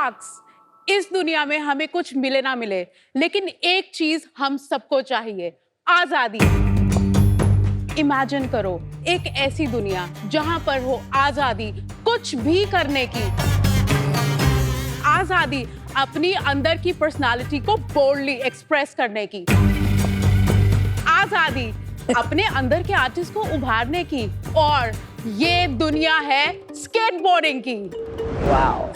Sharks, इस दुनिया में हमें कुछ मिले ना मिले, लेकिन एक चीज हम सबको चाहिए, आजादी। इमेजिन करो एक ऐसी दुनिया जहां पर हो आजादी कुछ भी करने की, आजादी अपनी अंदर की पर्सनालिटी को बोल्डली एक्सप्रेस करने की, आजादी अपने अंदर के आर्टिस्ट को उभारने की, और ये दुनिया है स्केटबोर्डिंग की। वाओ।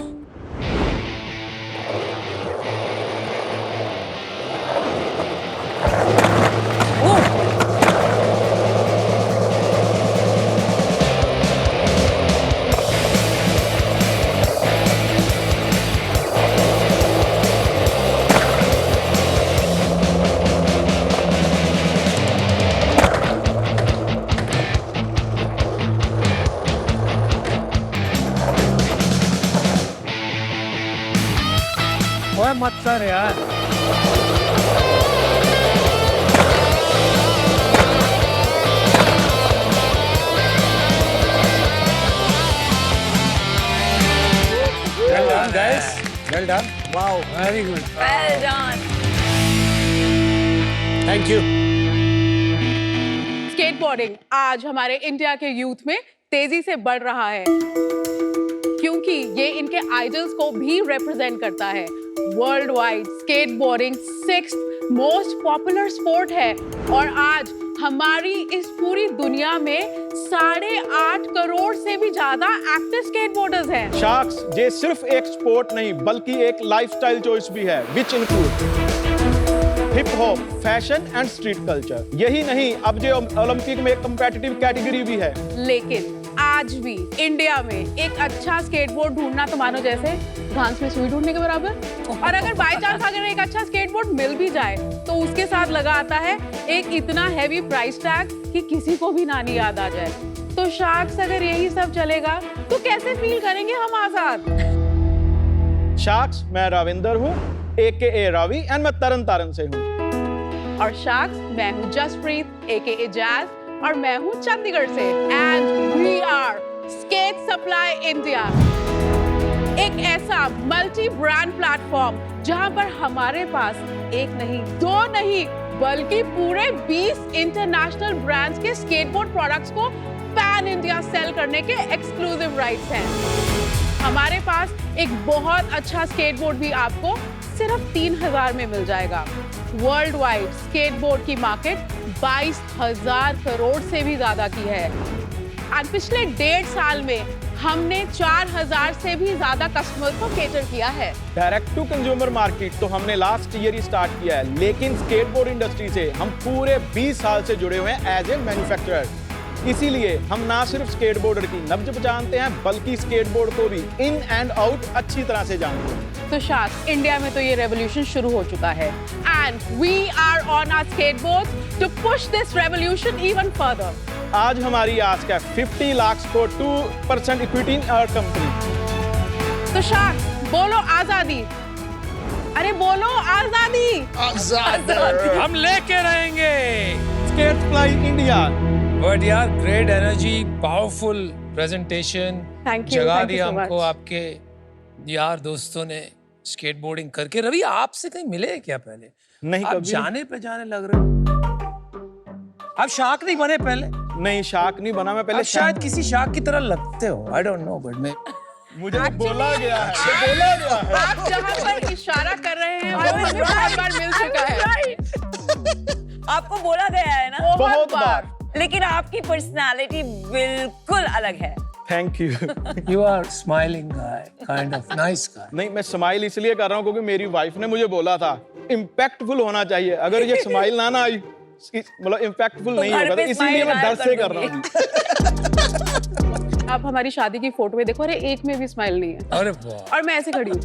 ओए मत कर यार। Well done, guys. Well done. Wow, very good. Well done. Thank you. Skateboarding आज हमारे इंडिया के यूथ में तेजी से बढ़ रहा है, क्योंकि ये इनके आइडल्स को भी रिप्रेजेंट करता है। World wide skateboarding 6th most popular sport है, और आज हमारी इस पूरी दुनिया में 8.5 करोड़ से भी ज्यादा एक्टिव स्केटबोर्डर्स हैं। शार्क्स ये सिर्फ एक स्पोर्ट नहीं बल्कि एक लाइफस्टाइल चॉइस भी है, which include hip hop, fashion and street culture. यही नहीं, अब जो ओलंपिक में एक कम्पिटिटिव कैटेगरी भी है। लेकिन आज भी इंडिया में एक अच्छा स्केटबोर्ड ढूंढना तो मानो जैसे घास में सुई ढूंढने के बराबर। और अगर बाय चांस अगर एक अच्छा स्केटबोर्ड मिल भी जाए तो उसके साथ लगा आता है एक इतना हैवी प्राइस टैग कि किसी को भी नानी याद आ जाए। तो शार्क्स अगर यही सब चलेगा तो कैसे फील करेंगे हम आजाद? शार्क्स, मैं रविंदर हूँ, AKA रावी, एंड मैं तरन तारण से हूँ। और शार्क्स, मैं हूँ जसप्रीत AKA जैज, और मैं हूँ चंडीगढ़ से, and we are skate supply India, एक ऐसा मल्टी ब्रांड प्लेटफॉर्म जहां पर हमारे पास एक नहीं, दो नहीं, बल्कि पूरे 20 इंटरनेशनल ब्रांड्स के स्केटबोर्ड प्रोडक्ट्स को पैन इंडिया सेल करने के एक्सक्लूसिव राइट्स हैं। हमारे पास एक बहुत अच्छा स्केटबोर्ड भी आपको सिर्फ 3,000 में मिल जाएगा। वर्ल्ड वाइड स्केटबोर्ड की मार्केट 22,000 करोड़ से भी ज्यादा की है, और पिछले 1.5 साल में हमने 4,000 से भी ज्यादा कस्टमर्स को केटर किया है। डायरेक्ट टू कंज्यूमर मार्केट तो हमने लास्ट ईयर ही स्टार्ट किया है, लेकिन स्केटबोर्ड इंडस्ट्री से हम पूरे 20 साल से जुड़े हुए हैं एज ए मैन्युफैक्चरर। इसीलिए हम ना सिर्फ स्केटबोर्डर की नब्ज पहचानते हैं बल्कि स्केटबोर्ड को भी इन एंड आउट अच्छी तरह से जानते हैं। तो शायद इंडिया में तो ये रेवोल्यूशन शुरू हो चुका है, and we are on our skateboards to push this revolution even further. आज हमारी आस्क है 50 लाख को 2% इक्विटी इन आवर कंपनी। तो शायद बोलो आजादी, अरे बोलो आजादी। हम लेके रहेंगे। Skate supply India. बट यार, great energy, powerful presentation, Thank you, जगा thank you दिया so हमको much. आपके यार दोस्तों ने स्केटबोर्डिंग करके। रवि, आपसे कहीं मिले हैं क्या पहले? नहीं, आप कभी जाने पहचाने लग रहे हो। आप शार्क नहीं बने पहले? नहीं, शार्क नहीं बना मैं पहले। आप शायद किसी शार्क की तरह लगते हो, आई डोंट नो, बट मैं मुझे तो बोला गया है, बोला गया है। आप जहां पर इशारा कर रहे हैं वो हमें बहुत बार मिल चुका है। आपको बोला गया है ना? बहुत बार। लेकिन आपकी पर्सनालिटी बिल्कुल अलग है। Thank you. You are smiling guy, kind of nice guy. नहीं, मैं स्माइल इसलिए कर रहा हूँ क्योंकि मेरी वाइफ ने मुझे बोला था इम्पैक्टफुल होना चाहिए। अगर ये स्माइल ना आई, मतलब इम्पैक्टफुल नहीं होगा, तो इसीलिए मैं डर से कर रहा हूँ। आप हमारी शादी की फोटो में देखो, अरे एक में भी स्माइल नहीं है। अरे वाह। और मैं ऐसे खड़ी हूँ।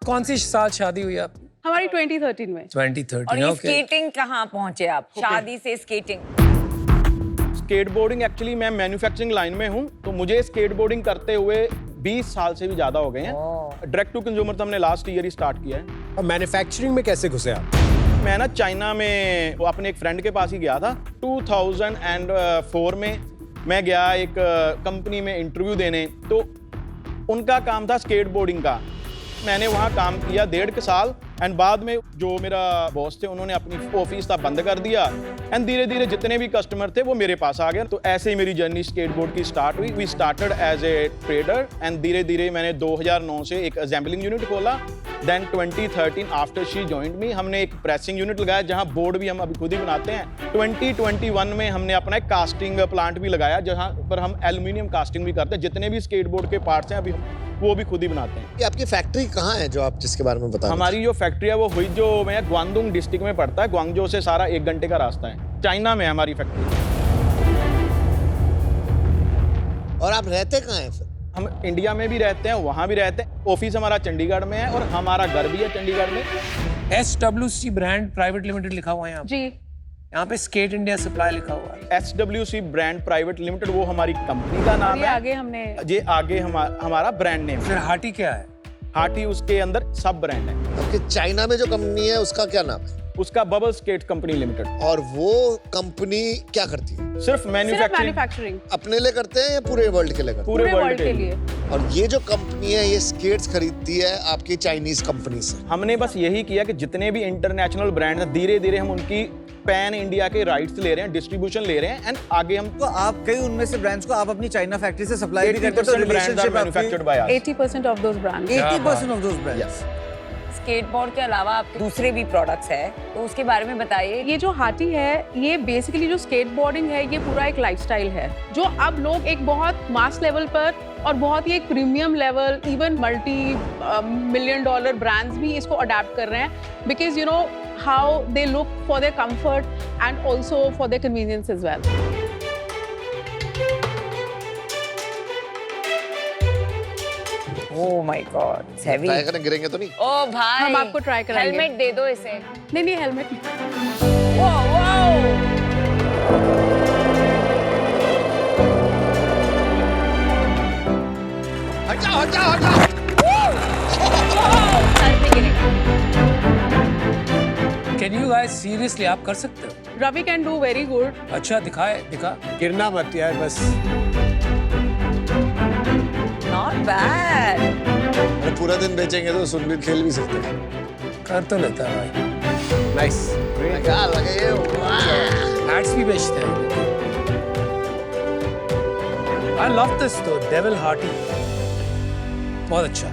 कौन सी साल शादी हुई आपकी? हमारी 2013 में। 2013। और ये ओके। स्केटिंग कहाँ पहुंचे आप? शादी से स्केटिंग। स्केटबोर्डिंग, एक्चुअली मैं मैन्युफैक्चरिंग लाइन में हूँ, तो मुझे स्केटबोर्डिंग करते हुए 20 साल से भी ज्यादा हो गए हैं। डायरेक्ट टू कंज्यूमर तो हमने लास्ट ईयर ही स्टार्ट किया है। अब मैन्युफैक्चरिंग में कैसे घुसे आप? मैं ना चाइना में वो अपने एक फ्रेंड के पास ही गया था। 2004 में मैं गया एक कंपनी में इंटरव्यू देने, तो उनका काम था स्केट बोर्डिंग का। मैंने वहाँ काम किया 1.5 साल एंड बाद में जो मेरा बॉस थे उन्होंने अपनी ऑफिस था बंद कर दिया एंड धीरे धीरे जितने भी कस्टमर थे वो मेरे पास आ गए। तो ऐसे ही मेरी जर्नी स्केटबोर्ड की स्टार्ट हुई। We started as a trader and धीरे धीरे मैंने 2009 से एक असेंबलिंग यूनिट खोला। Then 2013 after she joined me हमने एक प्रेसिंग यूनिट लगाया जहाँ बोर्ड भी हम अभी खुद ही बनाते हैं। 2021 में हमने अपना एक कास्टिंग प्लांट भी लगाया जहाँ पर हम एल्यूमिनियम कास्टिंग भी करते हैं। जितने भी स्केटबोर्ड के पार्ट्स हैं अभी वो भी खुद ही बनाते हैं। ये आपकी फैक्ट्री कहाँ है जो आप जिसके बारे में बता रहे थे? हमारी जो फैक्ट्री है वो हुई जो मैं ग्वांगडोंग डिस्ट्रिक्ट में पड़ता है। ग्वांगजो से सारा 1 घंटे का रास्ता है। चाइना में है हमारी फैक्ट्री। और आप रहते कहाँ हैं फिर? हम इंडिया में भी रहते हैं, वहाँ भी रहते हैं। ऑफिस हमारा चंडीगढ़ में है और हमारा घर भी है चंडीगढ़ में। SWC ब्रांड प्राइवेट लिमिटेड लिखा हुआ है यहाँ पे। जी यहाँ पे स्केट इंडिया सप्लाई लिखा हुआ है। SWC ब्रांड प्राइवेट लिमिटेड वो हमारी कंपनी का नाम ये है। आगे हमने ये आगे हमारा ब्रांड नेम फिर है। हाटी क्या है? हाटी उसके अंदर सब ब्रांड है। आपके चाइना में जो कंपनी है उसका क्या नाम है? उसका बबल स्केट कंपनी लिमिटेड। और वो कंपनी क्या करती है? सिर्फ सिर्फ मैन्युफैक्चरिंग मैन्युफैक्चरिंग अपने लिए करते हैं या पूरे वर्ल्ड के लिए करते पूरे पूरे वर्ल्ड वर्ल्ड के लिए। हैं? और ये जो कंपनी है ये स्केट्स खरीदती है आपकी चाइनीज कंपनी से। हमने बस यही किया कि जितने भी इंटरनेशनल ब्रांड हैं धीरे धीरे हम उनकी पैन इंडिया के राइट्स ले रहे हैं, डिस्ट्रीब्यूशन ले रहे हैं एंड आगे हम तो आप कई उनमें से ब्रांड्स को आप अपनी चाइना फैक्ट्री से सप्लाई भी करते हो, तो 80% brands are relationship manufactured by us. 80% of those brands. 80% of those brands. Skateboard के अलावा आपके दूसरे भी प्रोडक्ट्स हैं, तो उसके बारे में बताइए। ये जो हाटी है ये बेसिकली जो स्केटबोर्डिंग है ये पूरा एक लाइफस्टाइल है जो अब लोग एक बहुत मास लेवल पर और बहुत ही एक premium level even multi $1 million brands भी इसको अडेप्ट कर रहे हैं because you know how they look for their comfort and also for their convenience as well. Oh my god, it's heavy. Try करें, गिरेंगे तो नहीं? ओ भाई, हम आपको try कराएंगे। हेलमेट दे दो इसे। नहीं हेलमेट वाओ वाओ, हटाओ हटाओ हटाओ। सर पे गिरेगा। कैन यू गाइस सीरियसली आप कर सकते हो? Ravi can do very good. अच्छा दिखा। गिरना मत यार बस। Not bad. अरे पूरा दिन बेचेंगे तो सुनबीर खेल भी सकते हैं। कर तो लेता है भाई। नाइस। क्या लगे ये? वाह। हैट्स भी बेचते हैं। आई लव दिस तो डेविल हार्टी। बहुत अच्छा।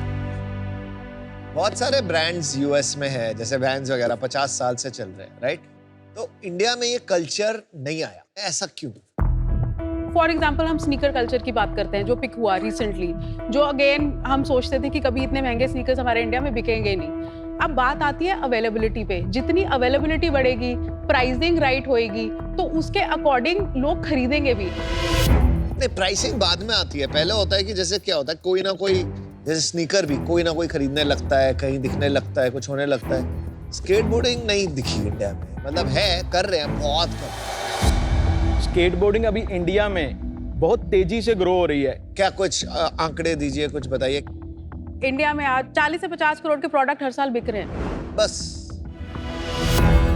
बहुत सारे ब्रांड्स यूएस में है जैसे वैन्स वगैरह 50 साल से चल रहे हैं, राइट? तो इंडिया में ये कल्चर नहीं आया, ऐसा क्यों? फॉर एग्जाम्पल हम स्नीकर कल्चर की बात करते हैं जो पिक हुआ रिसेंटली, जो अगेन हम सोचते थे कि कभी इतने महंगे स्नीकर्स हमारे इंडिया में बिकेंगे नहीं। अब बात आती है अवेलेबिलिटी पे। जितनी अवेलेबिलिटी बढ़ेगी, प्राइसिंग राइट होएगी तो उसके अकॉर्डिंग लोग खरीदेंगे भी। नहीं, प्राइसिंग बाद में आती है। पहले होता है कि जैसे क्या होता है, कोई ना कोई, जैसे स्नीकर भी कोई ना कोई खरीदने लगता है, कहीं दिखने लगता है, कुछ होने लगता है। स्केटबोर्डिंग नहीं दिखी इंडिया में, मतलब है, कर रहे हैं, बहुत कर रहे हैं। स्केटबोर्डिंग अभी इंडिया में बहुत तेजी से ग्रो हो रही है। क्या कुछ आंकड़े दीजिए, कुछ बताइए। इंडिया में आज 40 से 50 करोड़ के प्रोडक्ट हर साल बिक रहे हैं। बस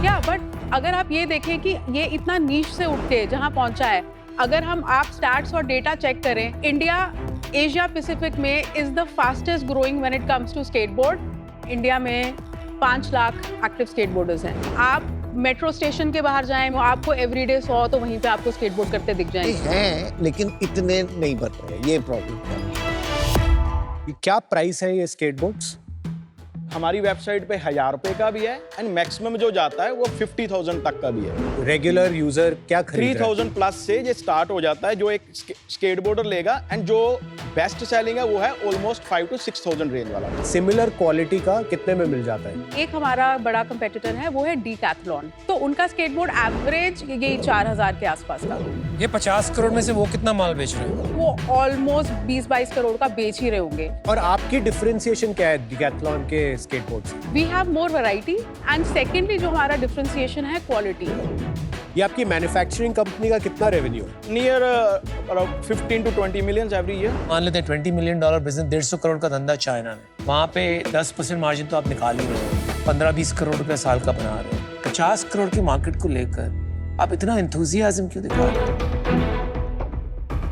या बट अगर आप ये देखें कि ये इतना नीश से उठ के जहाँ पहुँचा है, अगर हम आप स्टैट्स और डेटा चेक करें, इंडिया एशिया पैसिफिक में is the fastest growing when it comes to skateboard. India में 5 लाख एक्टिव स्केटबोर्डर्स हैं। आप मेट्रो स्टेशन के बाहर जाएं, आपको एवरीडे 100 तो वहीं पे आपको स्केटबोर्ड करते दिख जाएंगे। हैं लेकिन इतने नहीं बन रहे, ये प्रॉब्लम है। क्या प्राइस है ये स्केटबोर्ड्स? हमारी वेबसाइट पे 1000 रुपए का भी है एंड मैक्सिमम जो जाता है वो 50,000 तक का भी है। रेगुलर यूजर क्या खरीद रहा है? 3000 प्लस से ये स्टार्ट हो जाता है जो एक स्केटबोर्डर लेगा एंड जो बेस्ट सेलिंग है वो है ऑलमोस्ट 5 to 6,000 रेंज वाला। सिमिलर क्वालिटी का कितने में मिल जाता है? एक हमारा बड़ा कंपेटिटर है वो है डीकैथलॉन, तो उनका स्केटबोर्ड एवरेज ये 4000 के आसपास का। ये 50 करोड़ में से वो कितना माल बेच रहे हो? वो ऑलमोस्ट 20-22 करोड़ का बेच ही रहे होंगे। और आपकी डिफरेंशिएशन क्या है डिकैथलॉन के skateboards? We have more variety and secondly जो हमारा डिफरेंशिएशन है क्वालिटी। ये आपकी मैन्युफैक्चरिंग कंपनी का कितना रेवेन्यू है? Near around 15 to 20 million every year. मान लेते हैं $20 मिलियन बिजनेस, 150 करोड़ का धंधा चाइना में। वहाँ पे 10% मार्जिन तो आप निकाल ही रहे हो, 15-20 करोड़ रुपया साल का बना रहे हो। 50 करोड़ की मार्केट को लेकर आप इतना एंथुसियाज्म क्यों दिखा रहे हो?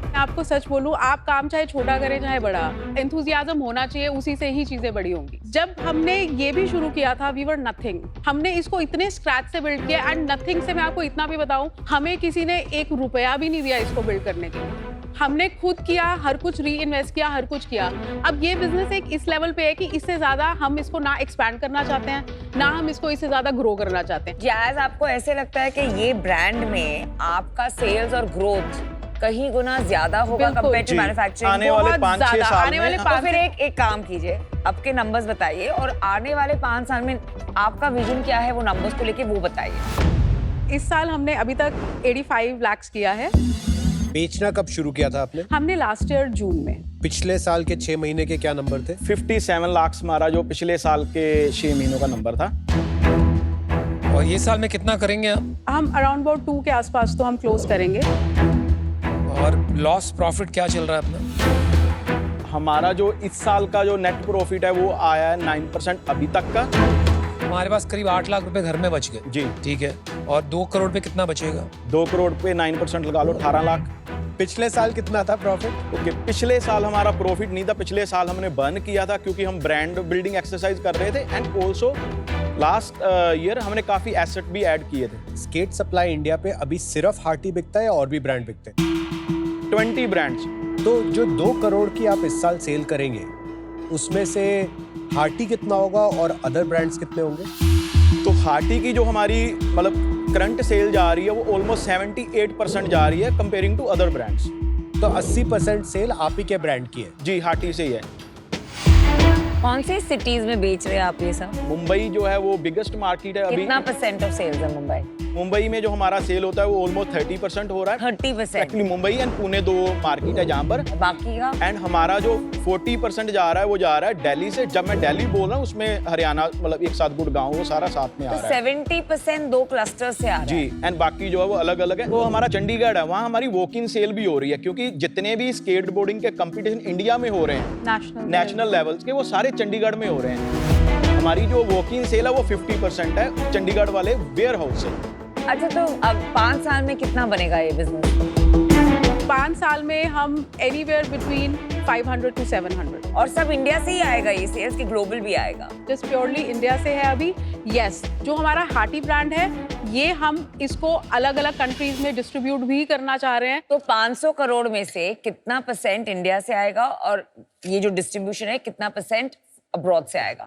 मैं आपको आपको सच बोलूं, आप काम चाहे छोटा करें चाहे बड़ा, एंथुजियाज्म होना चाहिए, उसी से ही चीजें बड़ी होंगी। जब हमने ये भी शुरू किया था, वी वर नथिंग। हमने इसको इतने स्क्रैच से बिल्ड किया, एंड नथिंग से मैं आपको इतना भी बताऊं, हमें किसी ने 1 रुपया भी नहीं दिया इसको बिल्ड करने के लिए। हमने खुद किया, हर कुछ री इन्वेस्ट किया, हर कुछ किया। अब ये बिजनेस एक इस लेवल पे है कि इससे ज्यादा हम इसको ना एक्सपैंड करना चाहते हैं, ना हम इसको इससे ज्यादा ग्रो करना चाहते हैं। जैज, आपको ऐसे लगता है कि ये ब्रांड में आपका सेल्स और ग्रोथ कहीं गुना ज्यादा होगा बिल्कुल। कंपेयर टू जी। मैन्युफैक्चरिंग? आने वाले 5-6 साल आने वाले में तो फिर एक काम कीजिए, आपके नंबर्स बताइए और आने वाले 5 साल में आपका विजन क्या है, वो नंबर्स को लेके वो बताइए। इस साल हमने अभी तक 85 लाख किया है। बेचना कब शुरू किया था आपने? हमने लास्ट ईयर जून में। पिछले साल के 6 महीने के क्या नंबर थे? 57 लाख हमारा जो पिछले साल के 6 महीनों का नंबर था। और ये साल में कितना करेंगे आप? हम अराउंड अबाउट 2 के आसपास तो हम क्लोज करेंगे। और लॉस प्रॉफिट क्या चल रहा है अपना? हमारा जो इस साल का जो नेट प्रॉफिट है वो आया है 9% अभी तक का। हमारे पास करीब 8 लाख रुपए घर में बच गए। जी। ठीक है। और 2 करोड़ पे कितना बचेगा? 2 करोड़ पे 9% लगा लो, 18 लाख। पिछले साल कितना था प्रॉफिट? ओके, पिछले साल हमारा प्रॉफिट नहीं था, पिछले साल हमने बर्न किया था क्योंकि हम ब्रांड बिल्डिंग एक्सरसाइज कर रहे थे, एंड ऑल्सो लास्ट ईयर हमने काफी एसेट भी ऐड किए थे। स्केट सप्लाई इंडिया पे अभी सिर्फ हार्टी बिकता है या और भी ब्रांड बिकते हैं? 20 ब्रांड्स। तो जो 2 करोड़ की आप इस साल सेल करेंगे, उसमें से हार्टी कितना होगा और अदर ब्रांड्स कितने होंगे? तो हार्टी की जो हमारी मतलब करंट सेल जा रही है वो ऑलमोस्ट 78% जा रही है कंपेयरिंग टू अदर ब्रांड्स। तो 80% सेल आप ही के ब्रांड की है। जी, हार्टी से ही है। कौन सी सिटीज में बेच रहे हैं आप ये सब? मुंबई जो है वो बिगेस्ट मार्केट है अभी। कितना % ऑफ सेल्स है मुंबई? मुंबई में जो हमारा सेल होता है वो ऑलमोस्ट 30% हो रहा है। 30%? Actually Mumbai and Pune 2 market है जहाँ पर। बाकी का? एंड हमारा जो 40% जा रहा है वो जा रहा है दिल्ली से। जब मैं दिल्ली बोल रहा हूँ उसमें हरियाणा मतलब एक साथ गुड़गांव वो सारा साथ में आ तो रहा है। 70% 2 क्लस्टर से आ रहा है। जी, एंड बाकी जो है वो अलग अलग है। वो हमारा चंडीगढ़ है, वहाँ हमारी वॉक इन सेल भी हो रही है क्योंकि जितने भी स्केट बोर्डिंग के कंपटीशन इंडिया में हो रहे हैं नेशनल लेवल्स के, वो सारे चंडीगढ़ में हो रहे हैं। हमारी जो वॉक इन सेल है वो 50% है चंडीगढ़ वाले वेयर हाउस से। अच्छा, तो अब 5 साल में कितना बनेगा ये बिजनेस? 5 साल में हम एनीवेयर बिटवीन 500 to 700। और सब इंडिया से ही आएगा ये सेल्स कि ग्लोबल भी आएगा? जस्ट प्योरली इंडिया से है अभी। यस, जो हमारा हार्टी ब्रांड है ये हम इसको अलग अलग कंट्रीज में डिस्ट्रीब्यूट भी करना चाह रहे हैं। तो 500 करोड़ में से कितना % इंडिया से आएगा और ये जो डिस्ट्रीब्यूशन है कितना % अब्रॉड से आएगा?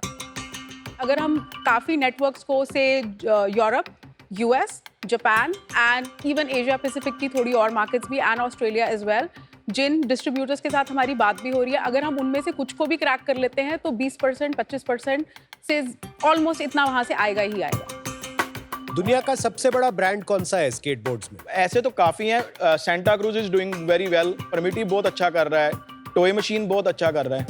अगर हम काफ़ी नेटवर्क्स को से Europe, US, Japan and even Asia Pacific की थोड़ी और मार्केट्स भी एंड ऑस्ट्रेलिया एज वेल, जिन डिस्ट्रीब्यूटर्स के साथ हमारी बात भी हो रही है, अगर हम उनमें से कुछ को भी क्रैक कर लेते हैं तो 20% 25% से ऑलमोस्ट इतना वहाँ से आएगा ही आएगा। दुनिया का सबसे बड़ा ब्रांड कौन सा है स्केटबोर्ड्स में? ऐसे तो काफ़ी हैं। Santa Cruz is doing very well, परमिटी बहुत अच्छा कर रहा है, टॉय मशीन बहुत अच्छा कर रहा है।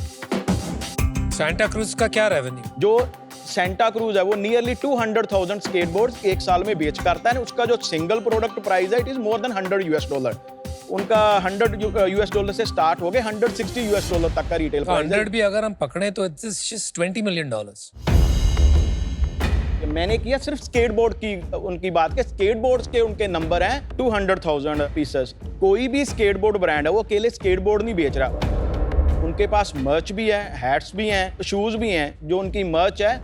सैंटा क्रूज का क्या रेवेन्यू? जो सेंटा क्रूज है वो नियरली 200,000 स्केटबोर्ड्स एक साल में बेच करता है। उसका जो सिंगल प्रोडक्ट प्राइस है इट इज मोर देन $100। उनका $100 से स्टार्ट हो गए $160 तक का रिटेल प्राइस है। 100 भी अगर हम पकड़े तो इट्स जस्ट $20 मिलियन। मैंने किया सिर्फ स्केटबोर्ड की उनकी बात के, स्केटबोर्ड्स के उनके नंबर हैं 200,000 पीसेस। कोई भी स्केटबोर्ड ब्रांड है वो अकेले स्केटबोर्ड नहीं बेच रहा, उनके पास मर्च भी है, हैट्स भी हैं, शूज भी हैं। जो उनकी मर्च है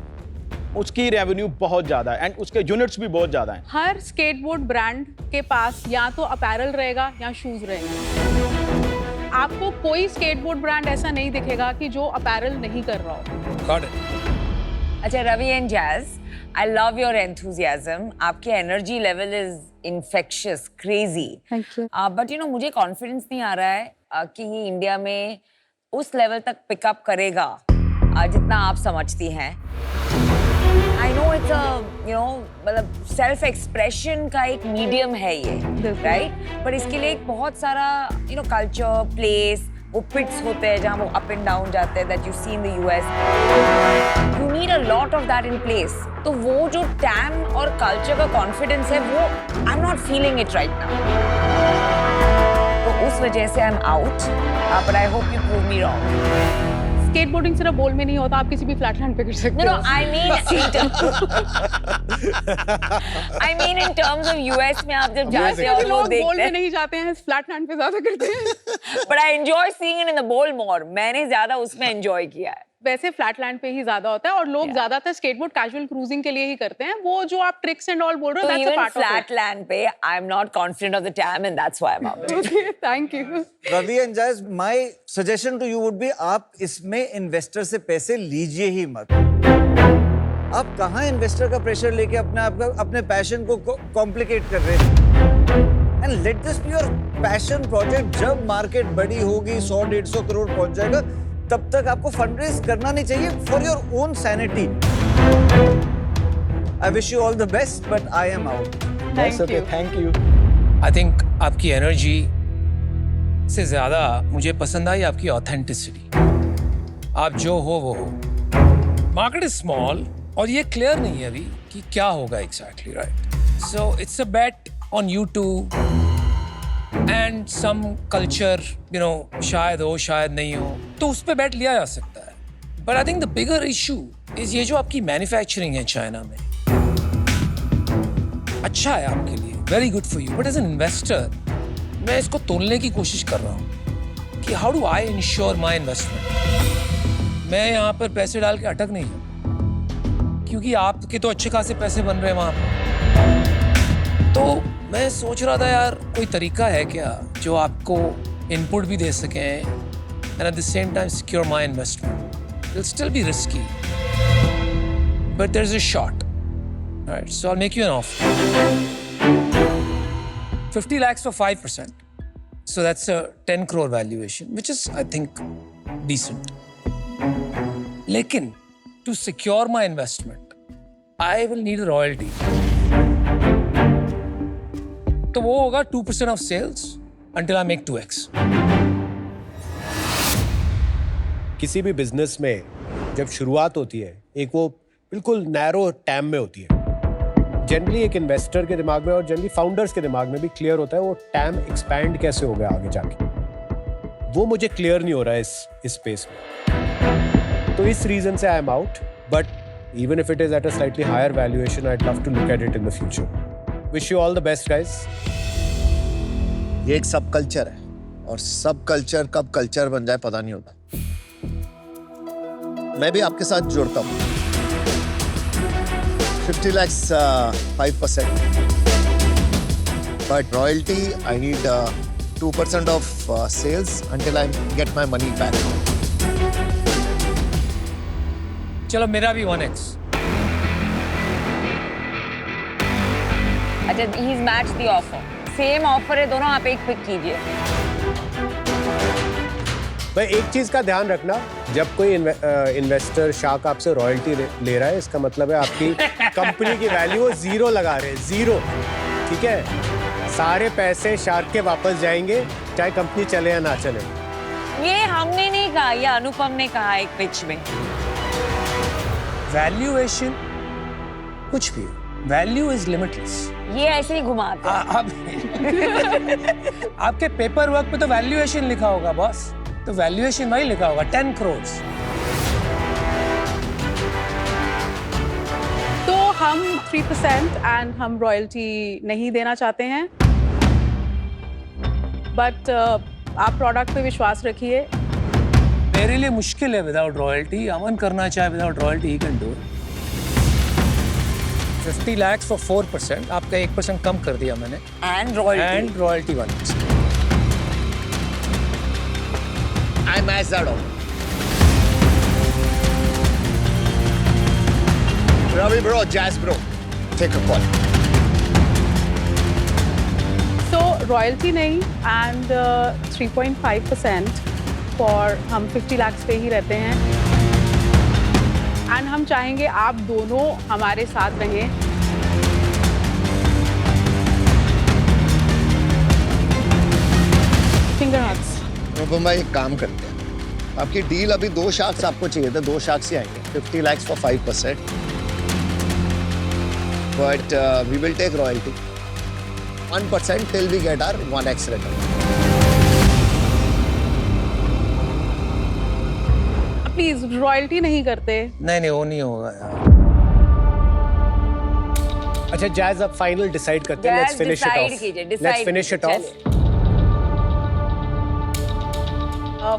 उसकी रेवेन्यू बहुत ज़्यादा है एंड उसके यूनिट्स भी बहुत ज़्यादा हैं। हर स्केटबोर्ड ब्रांड के पास या तो अपैरल रहेगा या शूज रहेगा। आपको कोई स्केटबोर्ड ब्रांड ऐसा नहीं दिखेगा कि जो अपैरल नहीं कर रहा हो। Got it. अच्छा, Ravi and Jazz, I love your enthusiasm. आपकी energy level is infectious, crazy. Thank you. But you know मुझे कॉन्फिडेंस नहीं आ रहा है कि ये इंडिया में उस लेवल तक पिकअप करेगा जितना आप समझती हैं। आई नो इट्स मतलब सेल्फ एक्सप्रेशन का एक मीडियम है ये, राइट? पर इसके लिए एक बहुत सारा कल्चर, प्लेस, वो पिट्स होते हैं जहाँ वो अप एंड डाउन जाते हैं, that you see in the US. You need a lot of that in place. तो वो जो टैम और कल्चर का कॉन्फिडेंस है वो I am not feeling it right now. तो उस वजह से I am out, but I hope you prove me wrong. Skateboarding सिर्फ बोल में नहीं होता, आप किसी भी फ्लैट लैंड पे कर सकते No, हो। no, I mean in terms of US में आप जब जाते हो वैसे भी और लोग वो बोल में देखते हैं, नहीं जाते हैं, फ्लैट लैंड पे ज्यादा करते हैं। but I enjoy seeing it in the bowl more. मैंने ज्यादा उसमें enjoy किया है। वैसे फ्लैट लैंड पे ही ज्यादा होता है और लोग ज्यादातर स्केटबोर्ड कैजुअल क्रूजिंग के लिए ही करते हैं। वो जो आप ट्रिक्स एंड ऑल बोल रहे हो, So that's a even part of flat land पे, I'm not confident of the TAM and that's why I'm out. It. Okay, thank you. Ravi and Jazz, my suggestion to you would be आप इसमें investor से पैसे लीजिए ही मत। आप कहाँ investor का प्रेशर लेके अपने पैशन को कॉम्प्लिकेट कर रहे हैं? And let this be your passion project. जब मार्केट बड़ी होगी, 100-150 करोड़ पहुंच जाएगा, तब तक आपको फंडरेज करना नहीं चाहिए for your own sanity. I wish you all the best, but I am out. Thank you. Thank you. I think आपकी एनर्जी से ज्यादा मुझे पसंद आई आपकी ऑथेंटिसिटी। आप जो हो वो हो। मार्केट इज स्मॉल और ये क्लियर नहीं है अभी कि क्या होगा exactly, right? So it's a bet on you two and some culture, you know, शायद हो शायद नहीं हो, तो उस पर बेट लिया जा सकता है। But I think the bigger issue is ये जो आपकी मैन्युफैक्चरिंग है चाइना में, अच्छा है आपके लिए, very good for you, but as an investor मैं इसको तोलने की कोशिश कर रहा हूँ कि how do I ensure my investment. मैं यहाँ पर पैसे डाल के अटक नहीं हूँ, क्योंकि आपके तो अच्छे खासे पैसे बन रहे हैं वहाँ पर। तो मैं सोच रहा था यार कोई तरीका है क्या जो आपको इनपुट भी दे सकें and at the same time secure my investment. It will still be risky but there is a shot, right? So I will make you an offer 50 lakhs for 5%. So that's a 10 crore valuation, which is, I think, decent. Lekin, to secure my investment, I will need a royalty. तो वो होगा 2% of sales until I make 2x. किसी भी business में जब शुरुआत होती है, एक वो बिल्कुल नैरो टैम में होती है। जनरली एक इन्वेस्टर के दिमाग में और जनरली फाउंडर्स के दिमाग में भी क्लियर होता है वो टैम एक्सपैंड कैसे हो गया आगे जाके। वो मुझे क्लियर नहीं हो रहा है इस स्पेस में। तो इस रीजन से I am out, but even if it is at a slightly higher valuation, I love to look at it in the future. Wish you all the best guys. ये एक सब कल्चर है और सब कल्चर कब culture बन जाए पता नहीं होता। मैं भी आपके साथ जुड़ता हूँ। 50 lakhs 5%, but royalty I need 2% of sales until I get my money back. चलो मेरा भी 1x. अच्छा, he's matched the offer. Same offer है दोनों, आप एक पिक कीजिए। भाई एक चीज का ध्यान रखना, जब कोई इन्वेस्टर शार्क आपसे रॉयल्टी ले रहा है, इसका मतलब है आपकी कंपनी की वैल्यू वो 0 लगा रहे हैं, 0। ठीक है, सारे पैसे शार्क के वापस जाएंगे, चाहे कंपनी चले या ना चले। ये हमने नहीं कहा, ये अनुपम ने कहा एक पिच में। वैल्यूएशन कुछ भी, वैल्यू इज लिमिटलेस। ये ऐसे ही घुमाते हैं। आपके पेपर वर्क पे तो वैल्यूएशन लिखा होगा बॉस, तो वैल्यूएशन वही लिखा होगा 10 crores। तो हम 3% एंड हम रॉयल्टी नहीं देना चाहते हैं, बट आप प्रोडक्ट पे विश्वास रखिए। मेरे लिए मुश्किल है विदाउट रॉयल्टी। अमन करना चाहे without royalty he can do. 50 lakhs for 4%, आपका 1% कम कर दिया मैंने, and royalty. And royalty 1%। I match that offer. Ravi bro, Jazz bro, take a call. So royalty नहीं एंड 3.5% फॉर हम 50 lakhs पे ही रहते हैं, एंड हम चाहेंगे आप दोनों हमारे साथ रहें। Finger hugs. अनुपम भाई एक काम करते हैं, आपकी डील अभी 2 शार्क्स आपको चाहिए थे, 2 शार्क्स ही आएंगे। 50 lakhs for 5%, but we will take royalty 1% till we get our 1x return. Please royalty नहीं करते। नहीं वो नहीं होगा यार। अच्छा जैज, अब फाइनल डिसाइड करते हैं। Let's finish it of. Let's finish it of.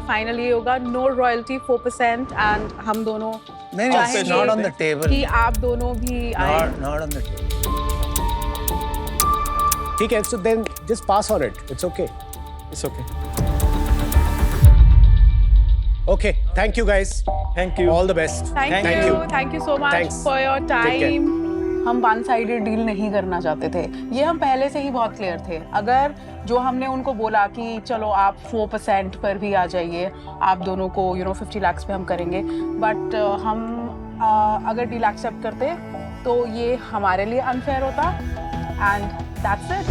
Final ये होगा नो रॉयल्टी 4% एंड हम दोनों नहीं चाहेंगे नॉट ऑन द टेबल। कि आप दोनों भी आए। Not on the table. ठीक है, so then just pass on it, it's okay. It's okay. Okay, thank you guys, thank you. All the best. Thank you so much Thanks. For your Take care. Time. हम one sided deal नहीं करना चाहते थे, ये हम पहले से ही बहुत क्लियर थे। अगर जो हमने उनको बोला कि चलो आप 4% पर भी आ जाइए, आप दोनों को 50 लाख पे हम करेंगे, बट हम अगर डील एक्सेप्ट करते तो ये हमारे लिए अनफेयर होता एंड दैट्स इट।